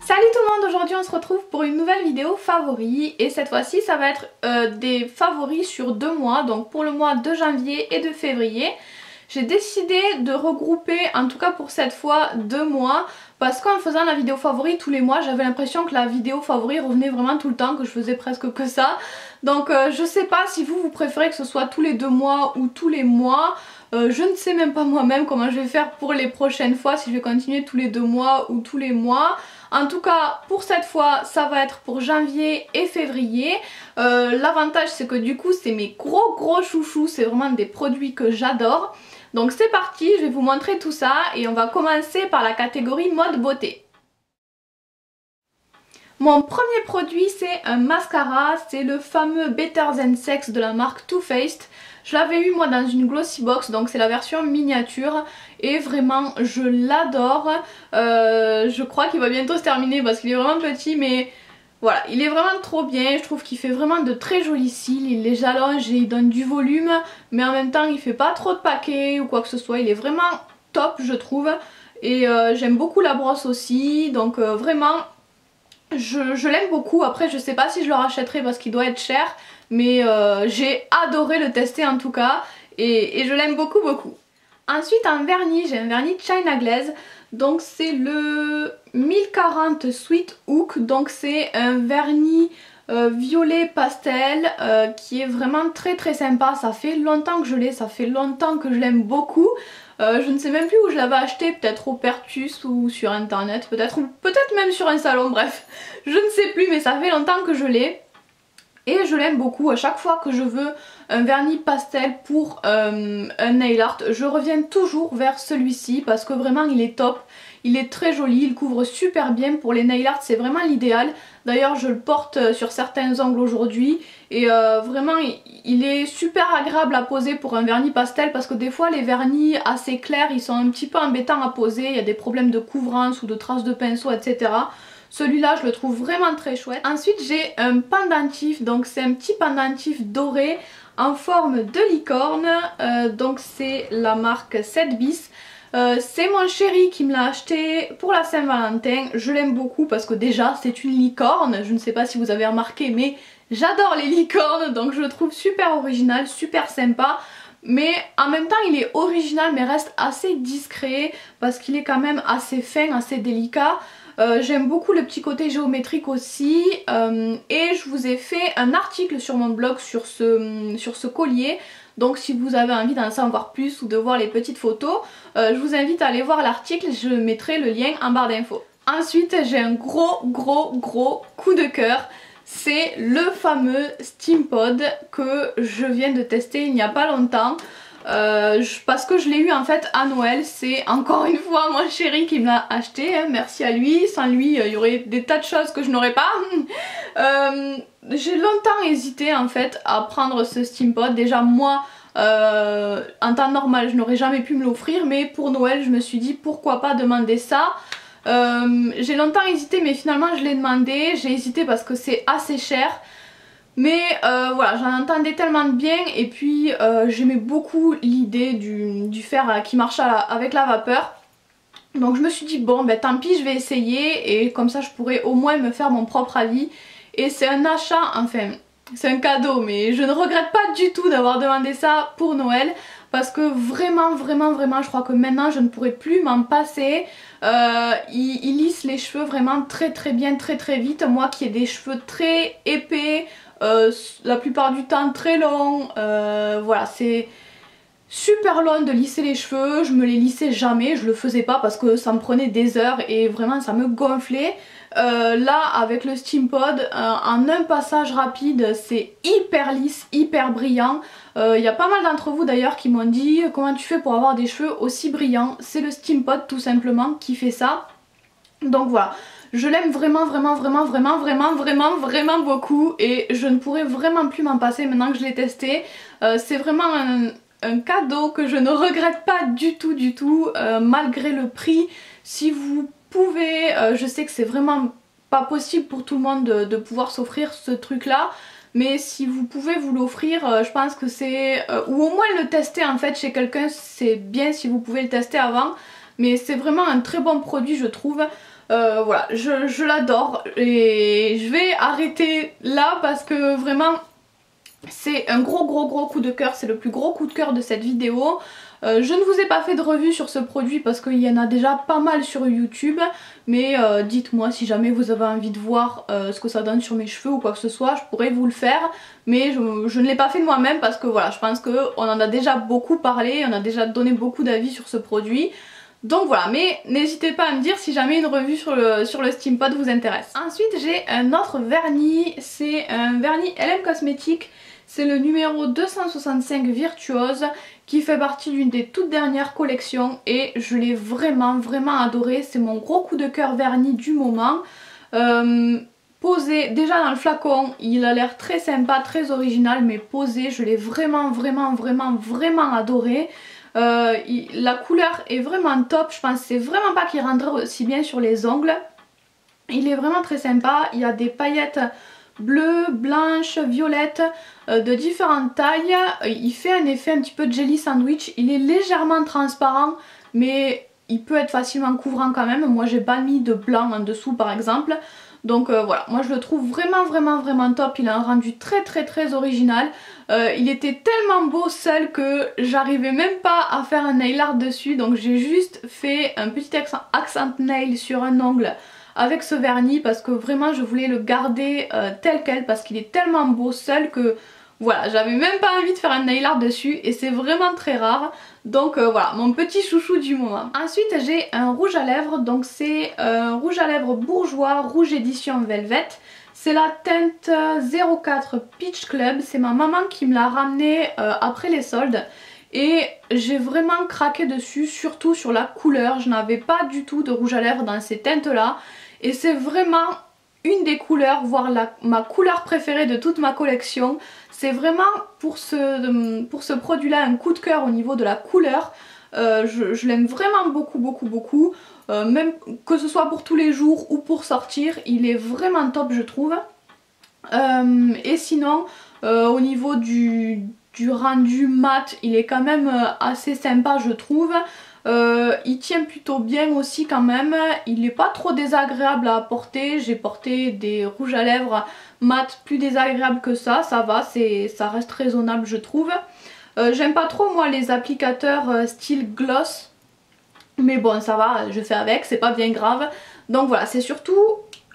Salut tout le monde, aujourd'hui on se retrouve pour une nouvelle vidéo favoris et cette fois-ci ça va être des favoris sur 2 mois, donc pour le mois de janvier et de février. J'ai décidé de regrouper, en tout cas pour cette fois, 2 mois parce qu'en faisant la vidéo favori tous les mois j'avais l'impression que la vidéo favori revenait vraiment tout le temps, que je faisais presque que ça. Donc je sais pas si vous préférez que ce soit tous les 2 mois ou tous les mois. Je ne sais même pas moi-même comment je vais faire pour les prochaines fois, si je vais continuer tous les 2 mois ou tous les mois. En tout cas pour cette fois ça va être pour janvier et février. L'avantage c'est que du coup c'est mes gros chouchous, c'est vraiment des produits que j'adore. Donc c'est parti, je vais vous montrer tout ça et on va commencer par la catégorie mode beauté. Mon premier produit c'est un mascara, c'est le fameux Better Than Sex de la marque Too Faced. Je l'avais eu moi dans une glossy box, donc c'est la version miniature et vraiment je l'adore. Je crois qu'il va bientôt se terminer parce qu'il est vraiment petit, mais voilà, il est vraiment trop bien. Je trouve qu'il fait vraiment de très jolis cils, il les jalonge et il donne du volume, mais en même temps il fait pas trop de paquets ou quoi que ce soit. Il est vraiment top je trouve et j'aime beaucoup la brosse aussi, donc vraiment je l'aime beaucoup. Après je sais pas si je le rachèterai parce qu'il doit être cher, mais j'ai adoré le tester en tout cas et je l'aime beaucoup. Ensuite en vernis, j'ai un vernis China Glaze, donc c'est le 1040 Sweet Hook, donc c'est un vernis violet pastel qui est vraiment très sympa. Ça fait longtemps que je l'ai, ça fait longtemps que je l'aime beaucoup. Je ne sais même plus où je l'avais acheté, peut-être au Pertus ou sur internet, peut-être même sur un salon, bref, je ne sais plus, mais ça fait longtemps que je l'ai. Et je l'aime beaucoup. À chaque fois que je veux un vernis pastel pour un nail art, je reviens toujours vers celui-ci parce que vraiment il est top. Il est très joli, il couvre super bien pour les nail art, c'est vraiment l'idéal. D'ailleurs je le porte sur certains ongles aujourd'hui et vraiment il est super agréable à poser pour un vernis pastel parce que des fois les vernis assez clairs ils sont un petit peu embêtants à poser, il y a des problèmes de couvrance ou de traces de pinceau etc. Celui-là je le trouve vraiment très chouette. Ensuite j'ai un pendentif, donc c'est un petit pendentif doré en forme de licorne, donc c'est la marque 7 bis. C'est mon chéri qui me l'a acheté pour la Saint-Valentin. Je l'aime beaucoup parce que déjà c'est une licorne, je ne sais pas si vous avez remarqué mais j'adore les licornes, donc je le trouve super original, super sympa. Mais en même temps il est original mais reste assez discret parce qu'il est quand même assez fin, assez délicat. J'aime beaucoup le petit côté géométrique aussi et je vous ai fait un article sur mon blog sur ce collier. Donc si vous avez envie d'en savoir plus ou de voir les petites photos, je vous invite à aller voir l'article, je mettrai le lien en barre d'infos. Ensuite j'ai un gros coup de cœur. C'est le fameux Steampod que je viens de tester il n'y a pas longtemps. Parce que je l'ai eu en fait à Noël, c'est encore une fois mon chéri qui me l'a acheté, hein, merci à lui, sans lui il y aurait des tas de choses que je n'aurais pas. J'ai longtemps hésité en fait à prendre ce Steampod, déjà moi en temps normal je n'aurais jamais pu me l'offrir, mais pour Noël je me suis dit pourquoi pas demander ça. J'ai longtemps hésité mais finalement je l'ai demandé, j'ai hésité parce que c'est assez cher. Mais voilà, j'en entendais tellement de bien et puis j'aimais beaucoup l'idée du fer qui marche avec la vapeur. Donc je me suis dit bon ben tant pis, je vais essayer et comme ça je pourrais au moins me faire mon propre avis. Et c'est un achat, enfin c'est un cadeau, mais je ne regrette pas du tout d'avoir demandé ça pour Noël. Parce que vraiment je crois que maintenant je ne pourrais plus m'en passer. Il lisse les cheveux vraiment très bien, très vite. Moi qui ai des cheveux très épais, la plupart du temps très longs, voilà, c'est super long de lisser les cheveux. Je me les lissais jamais, je le faisais pas parce que ça me prenait des heures et vraiment ça me gonflait. Là avec le Steampod, en un passage rapide c'est hyper lisse, hyper brillant. Il y a pas mal d'entre vous d'ailleurs qui m'ont dit comment tu fais pour avoir des cheveux aussi brillants. C'est le Steampod tout simplement qui fait ça. Donc voilà, je l'aime vraiment beaucoup et je ne pourrais vraiment plus m'en passer maintenant que je l'ai testé. C'est vraiment un cadeau que je ne regrette pas du tout malgré le prix. Si vous pouvez, je sais que c'est vraiment pas possible pour tout le monde de pouvoir s'offrir ce truc là, mais si vous pouvez vous l'offrir, je pense que c'est, ou au moins le tester en fait chez quelqu'un, c'est bien si vous pouvez le tester avant, mais c'est vraiment un très bon produit je trouve. Voilà, je l'adore et je vais arrêter là parce que vraiment c'est un gros coup de cœur, c'est le plus gros coup de cœur de cette vidéo. Je ne vous ai pas fait de revue sur ce produit parce qu'il y en a déjà pas mal sur YouTube, mais dites-moi si jamais vous avez envie de voir ce que ça donne sur mes cheveux ou quoi que ce soit, je pourrais vous le faire, mais je ne l'ai pas fait de moi-même parce que voilà, je pense qu'on en a déjà beaucoup parlé, on a déjà donné beaucoup d'avis sur ce produit. Donc voilà, mais n'hésitez pas à me dire si jamais une revue sur le Steampod vous intéresse. Ensuite j'ai un autre vernis, c'est un vernis LM Cosmetics, c'est le numéro 265 Virtuose qui fait partie d'une des toutes dernières collections et je l'ai vraiment adoré, c'est mon gros coup de cœur vernis du moment. Posé déjà dans le flacon, il a l'air très sympa, très original, mais posé je l'ai vraiment adoré. La couleur est vraiment top, je pensais vraiment pas qu'il rendrait aussi bien sur les ongles. Il est vraiment très sympa, il y a des paillettes bleues, blanches, violettes de différentes tailles. Il fait un effet un petit peu de jelly sandwich, il est légèrement transparent mais il peut être facilement couvrant quand même. Moi j'ai pas mis de blanc en dessous par exemple. Donc voilà, moi je le trouve vraiment top, il a un rendu très original. Il était tellement beau seul que j'arrivais même pas à faire un nail art dessus, donc j'ai juste fait un petit accent nail sur un ongle avec ce vernis parce que vraiment je voulais le garder tel quel parce qu'il est tellement beau seul que voilà, j'avais même pas envie de faire un nail art dessus et c'est vraiment très rare. Donc voilà, mon petit chouchou du moment. Ensuite j'ai un rouge à lèvres, donc c'est un rouge à lèvres bourgeois, rouge édition Velvet. C'est la teinte 04 Peach Club, c'est ma maman qui me l'a ramené après les soldes. Et j'ai vraiment craqué dessus, surtout sur la couleur. Je n'avais pas du tout de rouge à lèvres dans ces teintes là. Et c'est vraiment une des couleurs, voire ma couleur préférée de toute ma collection. C'est vraiment pour ce produit là un coup de cœur au niveau de la couleur. Je l'aime vraiment beaucoup. Même que ce soit pour tous les jours ou pour sortir, il est vraiment top je trouve. Et sinon au niveau du rendu mat, il est quand même assez sympa je trouve. Il tient plutôt bien aussi quand même, il n'est pas trop désagréable à porter. J'ai porté des rouges à lèvres mat plus désagréables que ça va, ça reste raisonnable je trouve. J'aime pas trop moi les applicateurs style gloss, mais bon ça va, je fais avec, c'est pas bien grave. Donc voilà, c'est surtout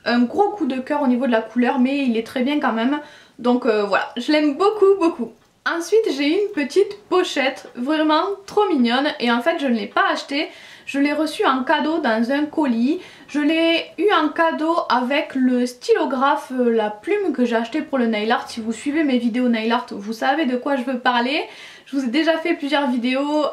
un gros coup de cœur au niveau de la couleur, mais il est très bien quand même. Donc voilà, je l'aime beaucoup. Ensuite j'ai une petite pochette vraiment trop mignonne et en fait je ne l'ai pas achetée, je l'ai reçue en cadeau dans un colis. Je l'ai eu en cadeau avec le stylographe, la plume que j'ai acheté pour le nail art. Si vous suivez mes vidéos nail art, vous savez de quoi je veux parler. Je vous ai déjà fait plusieurs vidéos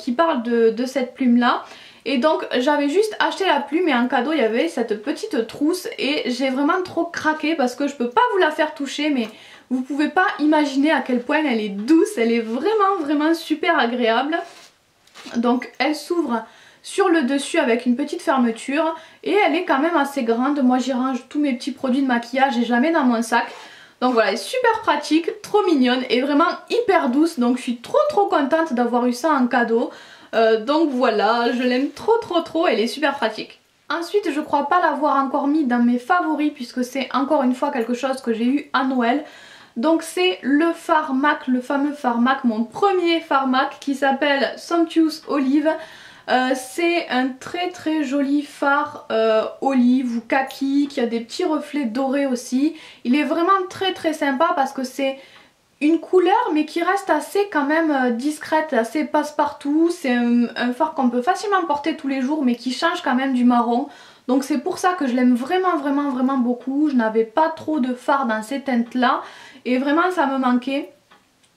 qui parlent de cette plume là. Et donc j'avais juste acheté la plume et en cadeau il y avait cette petite trousse et j'ai vraiment trop craqué parce que je peux pas vous la faire toucher, mais vous pouvez pas imaginer à quel point elle est douce, elle est vraiment super agréable. Donc elle s'ouvre sur le dessus avec une petite fermeture et elle est quand même assez grande. Moi j'y range tous mes petits produits de maquillage et je la mets dans mon sac. Donc voilà, elle est super pratique, trop mignonne et vraiment hyper douce. Donc je suis trop contente d'avoir eu ça en cadeau. Donc voilà, je l'aime trop, elle est super pratique. Ensuite je crois pas l'avoir encore mis dans mes favoris puisque c'est encore une fois quelque chose que j'ai eu à Noël. Donc c'est le fard MAC, le fameux fard MAC, mon premier fard MAC qui s'appelle Sumptuous Olive. C'est un très joli fard olive ou kaki qui a des petits reflets dorés aussi. Il est vraiment très sympa parce que c'est une couleur mais qui reste assez quand même discrète, assez passe-partout. C'est un fard qu'on peut facilement porter tous les jours mais qui change quand même du marron. Donc c'est pour ça que je l'aime vraiment beaucoup. Je n'avais pas trop de fard dans ces teintes là et vraiment ça me manquait.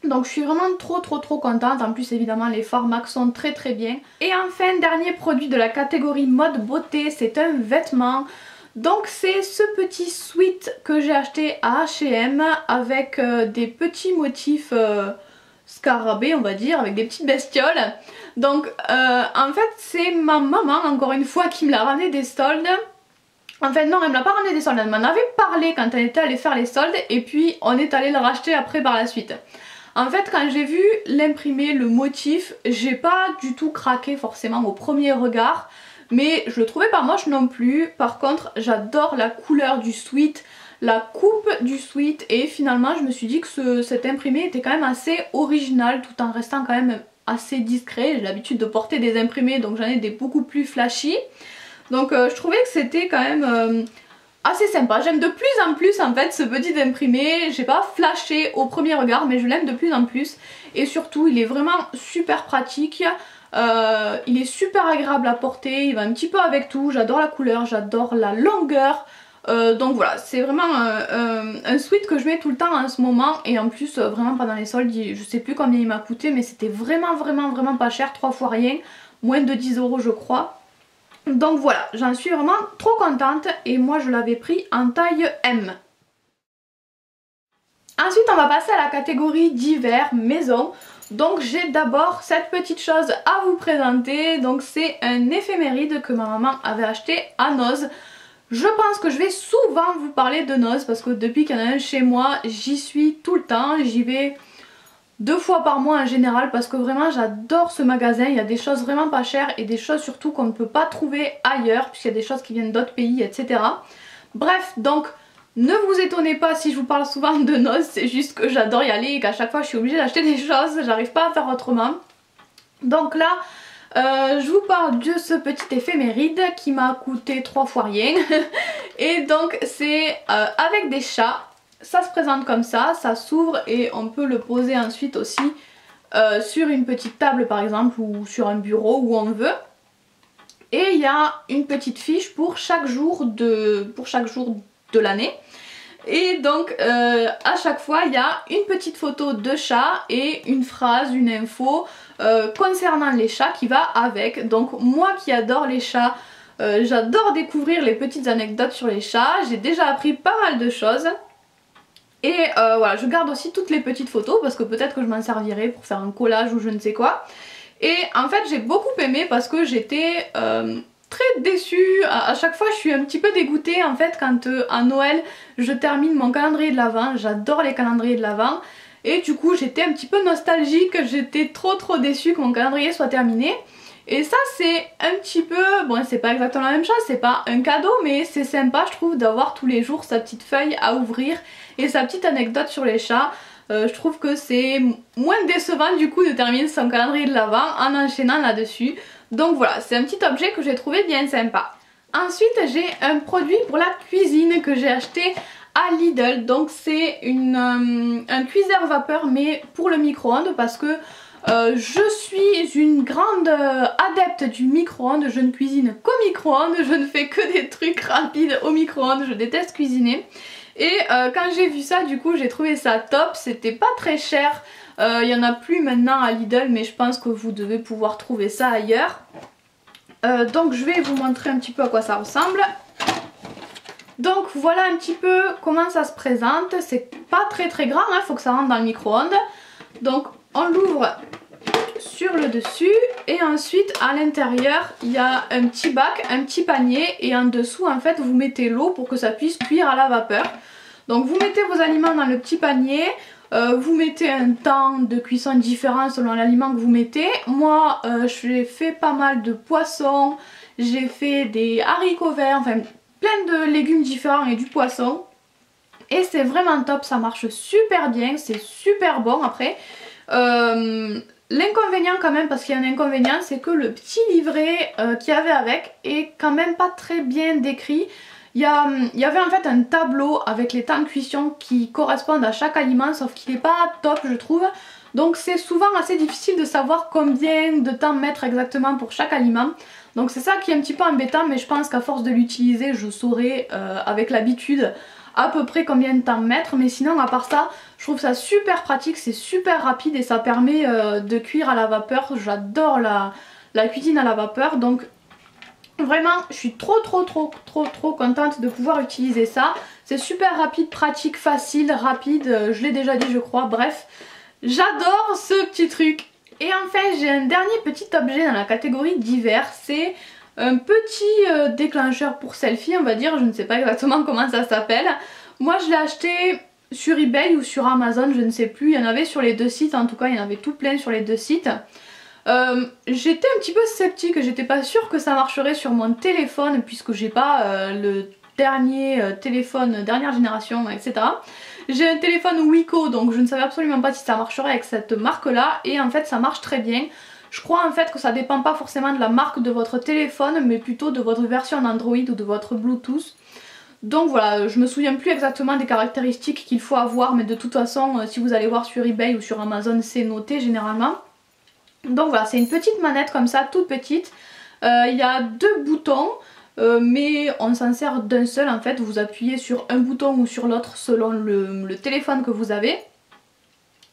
Donc je suis vraiment trop contente. En plus évidemment les fards MAC sont très bien. Et enfin dernier produit de la catégorie mode beauté, c'est un vêtement. Donc c'est ce petit sweat que j'ai acheté à H&M avec des petits motifs scarabées on va dire, avec des petites bestioles. Donc en fait c'est ma maman encore une fois qui me l'a ramené des soldes. En fait non, elle me l'a pas ramené des soldes, elle m'en avait parlé quand elle était allée faire les soldes et puis on est allé le racheter après par la suite. En fait quand j'ai vu l'imprimé, le motif, j'ai pas du tout craqué forcément au premier regard. mais je le trouvais pas moche non plus. Par contre j'adore la couleur du sweat, la coupe du sweat, et finalement je me suis dit que cet imprimé était quand même assez original tout en restant quand même assez discret. J'ai l'habitude de porter des imprimés donc j'en ai des beaucoup plus flashy, donc je trouvais que c'était quand même assez sympa. J'aime de plus en plus en fait ce petit imprimé. J'ai pas flashé au premier regard mais je l'aime de plus en plus, et surtout il est vraiment super pratique. Il est super agréable à porter, il va un petit peu avec tout. J'adore la couleur, j'adore la longueur. Donc voilà, c'est vraiment un sweat que je mets tout le temps en ce moment, et en plus vraiment pendant les soldes, je sais plus combien il m'a coûté mais c'était vraiment pas cher, 3 fois rien, moins de 10 € je crois. Donc voilà, j'en suis vraiment trop contente, et moi je l'avais pris en taille M. Ensuite on va passer à la catégorie d'hiver maison. Donc j'ai d'abord cette petite chose à vous présenter. Donc c'est un éphéméride que ma maman avait acheté à Noz. Je pense que je vais souvent vous parler de Noz parce que depuis qu'il y en a un chez moi, j'y suis tout le temps. J'y vais 2 fois par mois en général parce que vraiment j'adore ce magasin. Il y a des choses vraiment pas chères et des choses surtout qu'on ne peut pas trouver ailleurs puisqu'il y a des choses qui viennent d'autres pays, etc. Bref, donc ne vous étonnez pas si je vous parle souvent de Noz, c'est juste que j'adore y aller et qu'à chaque fois je suis obligée d'acheter des choses, j'arrive pas à faire autrement. Donc là, je vous parle de ce petit éphéméride qui m'a coûté 3 fois rien. Et donc c'est avec des chats. Ça se présente comme ça s'ouvre et on peut le poser ensuite aussi sur une petite table par exemple, ou sur un bureau où on veut. Et il y a une petite fiche pour chaque jour de l'année. Et donc à chaque fois il y a une petite photo de chat et une phrase, une info concernant les chats qui va avec. Donc moi qui adore les chats, j'adore découvrir les petites anecdotes sur les chats. J'ai déjà appris pas mal de choses. Et voilà, je garde aussi toutes les petites photos parce que peut-être que je m'en servirai pour faire un collage ou je ne sais quoi. Et en fait j'ai beaucoup aimé parce que j'étais très déçue. À chaque fois je suis un petit peu dégoûtée en fait quand à Noël je termine mon calendrier de l'Avent. J'adore les calendriers de l'Avent. Et du coup j'étais un petit peu nostalgique, j'étais trop déçue que mon calendrier soit terminé. Et ça c'est un petit peu, bon c'est pas exactement la même chose, c'est pas un cadeau mais c'est sympa je trouve d'avoir tous les jours sa petite feuille à ouvrir et sa petite anecdote sur les chats. Je trouve que c'est moins décevant du coup de terminer son calendrier de l'Avent en enchaînant là-dessus. Donc voilà, c'est un petit objet que j'ai trouvé bien sympa. Ensuite j'ai un produit pour la cuisine que j'ai acheté à Lidl. Donc c'est un cuiseur vapeur mais pour le micro-ondes parce que je suis une grande adepte du micro-ondes, je ne cuisine qu'au micro-ondes, je ne fais que des trucs rapides au micro-ondes, je déteste cuisiner. Et quand j'ai vu ça du coup j'ai trouvé ça top, c'était pas très cher, il y en a plus maintenant à Lidl mais je pense que vous devez pouvoir trouver ça ailleurs. Donc je vais vous montrer un petit peu à quoi ça ressemble. Donc voilà un petit peu comment ça se présente, c'est pas très grand, il faut que ça rentre dans le micro-ondes. Donc on l'ouvre sur le dessus et ensuite à l'intérieur il y a un petit bac, un petit panier et en dessous en fait vous mettez l'eau pour que ça puisse cuire à la vapeur. Donc vous mettez vos aliments dans le petit panier, vous mettez un temps de cuisson différent selon l'aliment que vous mettez. Moi j'ai fait pas mal de poissons, j'ai fait des haricots verts, enfin plein de légumes différents et du poisson. Et c'est vraiment top, ça marche super bien, c'est super bon après. L'inconvénient quand même, parce qu'il y a un inconvénient, c'est que le petit livret qu'il y avait avec est quand même pas très bien décrit. Il y avait en fait un tableau avec les temps de cuisson qui correspondent à chaque aliment, sauf qu'il n'est pas top je trouve. Donc c'est souvent assez difficile de savoir combien de temps mettre exactement pour chaque aliment. Donc c'est ça qui est un petit peu embêtant, mais je pense qu'à force de l'utiliser je saurai avec l'habitude à peu près combien de temps mettre. Mais sinon à part ça je trouve ça super pratique, c'est super rapide et ça permet de cuire à la vapeur. J'adore la cuisine à la vapeur, donc vraiment je suis trop contente de pouvoir utiliser ça. C'est super rapide, pratique, facile, rapide, je l'ai déjà dit je crois. Bref, j'adore ce petit truc. Et enfin j'ai un dernier petit objet dans la catégorie d'hiver, c'est un petit déclencheur pour selfie on va dire, je ne sais pas exactement comment ça s'appelle. Moi je l'ai acheté sur eBay ou sur Amazon, je ne sais plus, il y en avait sur les deux sites, en tout cas il y en avait tout plein sur les deux sites. J'étais un petit peu sceptique, j'étais pas sûre que ça marcherait sur mon téléphone puisque j'ai pas le dernier téléphone dernière génération, etc. J'ai un téléphone Wiko, donc je ne savais absolument pas si ça marcherait avec cette marque là, et en fait ça marche très bien. Je crois en fait que ça dépend pas forcément de la marque de votre téléphone, mais plutôt de votre version Android ou de votre Bluetooth. Donc voilà, je me souviens plus exactement des caractéristiques qu'il faut avoir, mais de toute façon si vous allez voir sur eBay ou sur Amazon c'est noté généralement. Donc voilà, c'est une petite manette comme ça, toute petite. Il y a deux boutons, mais on s'en sert d'un seul en fait. Vous appuyez sur un bouton ou sur l'autre selon le téléphone que vous avez.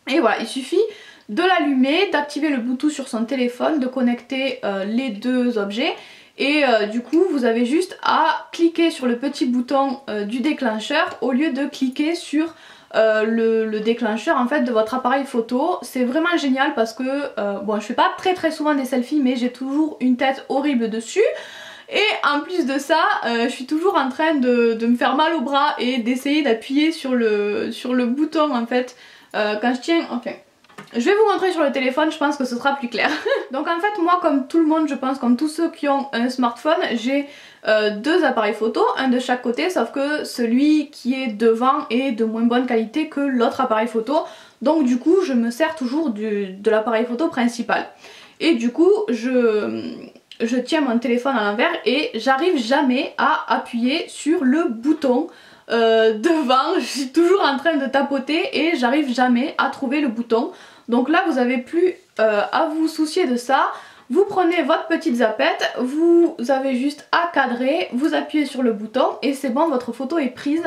Et voilà, il suffit de l'allumer, d'activer le Bluetooth sur son téléphone, de connecter les deux objets. Et du coup vous avez juste à cliquer sur le petit bouton du déclencheur au lieu de cliquer sur le déclencheur en fait de votre appareil photo. C'est vraiment génial parce que bon, je fais pas très souvent des selfies, mais j'ai toujours une tête horrible dessus. Et en plus de ça, je suis toujours en train de me faire mal au bras et d'essayer d'appuyer sur le bouton en fait quand je tiens. Enfin, je vais vous montrer sur le téléphone, je pense que ce sera plus clair. Donc en fait moi, comme tout le monde je pense, comme tous ceux qui ont un smartphone, j'ai deux appareils photo, un de chaque côté, sauf que celui qui est devant est de moins bonne qualité que l'autre appareil photo. Donc du coup je me sers toujours de l'appareil photo principal. Et du coup je tiens mon téléphone à l'envers et j'arrive jamais à appuyer sur le bouton devant. Je suis toujours en train de tapoter et j'arrive jamais à trouver le bouton. Donc là vous avez plus à vous soucier de ça. Vous prenez votre petite zappette, vous avez juste à cadrer, vous appuyez sur le bouton et c'est bon, votre photo est prise.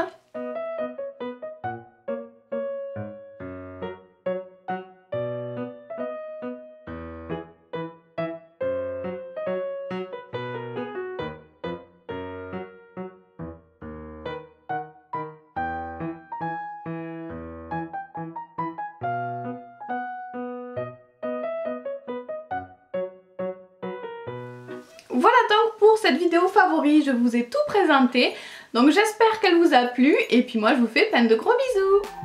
Voilà donc pour cette vidéo favori, je vous ai tout présenté. Donc j'espère qu'elle vous a plu et puis moi je vous fais plein de gros bisous.